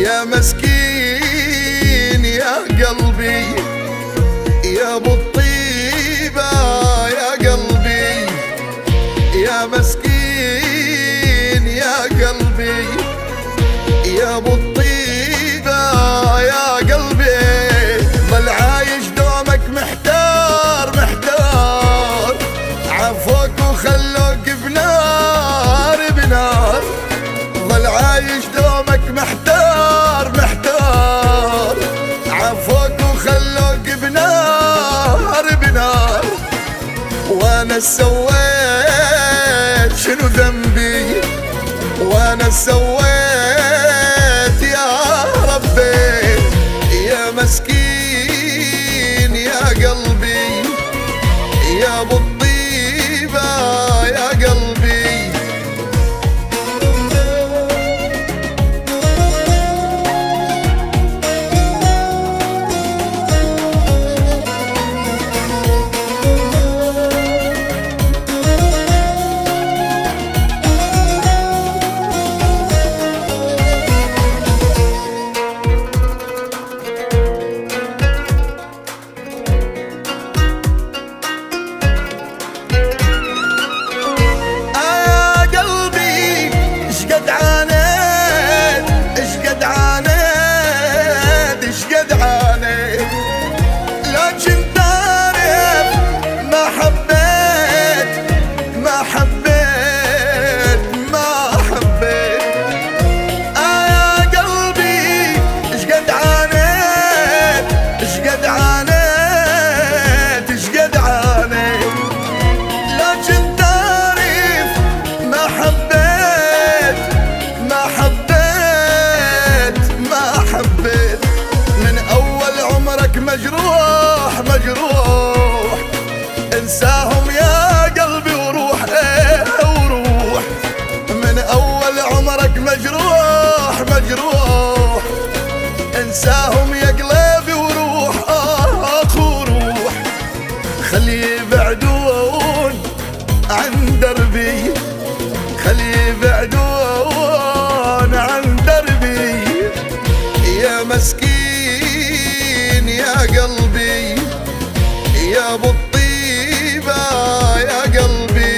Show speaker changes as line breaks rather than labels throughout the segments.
يا مسكين يا قلبي يا ابو الطيبة يا قلبي، يا مسكين يا قلبي يا ابو الطيبة يا قلبي. ظل عايش دومك محتار محتار، عفوك وخلوك بنار بنار. ظل عايش دومك محتار محتار، عفوك وخلوك بنار بنار. وانا سويت شنو ذنبي، وانا سويت يا ربي. يا مسكين يا قلبي يا ابو الطيبة يا قلبي. مجروح مجروح انساهم يا قلبي وروح وروح. من اول عمرك مجروح مجروح انساهم يا قلبي وروح وروح. خلي يبعدون عن دربي، خلي يبعدون عن دربي. يا مسكين يا قلبي يا ابو الطيبة يا قلبي.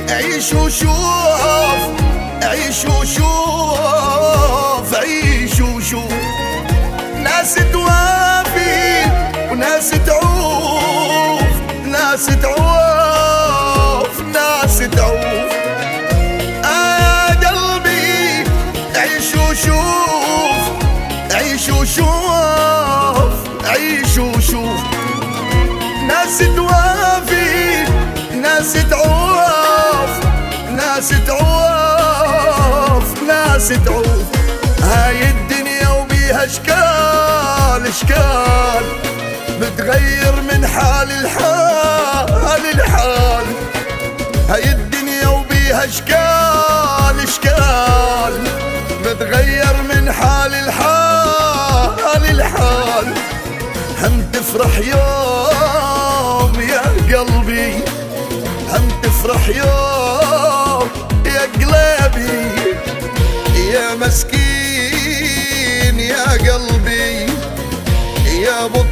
عيش وشوف عيش وشوف عيش وشوف، ناس توافي وناس تعوف، ناس تعوف ناس تعوف. قلبي عيش وشوف عيش وشوف عيش وشوف، ناس توافي ناس تعوف، ناس تعوف ناس تعوف. هاي الدنيا وبيها اشكال اشكال، بتغير من حال الحال الحال. هاي الدنيا وبيها اشكال اشكال، بتغير من حال الحال الحال. هم تفرح يوم يا قلبي، هم تفرح يوم يا قلبي. يا مسكين يا قلبي يا ابو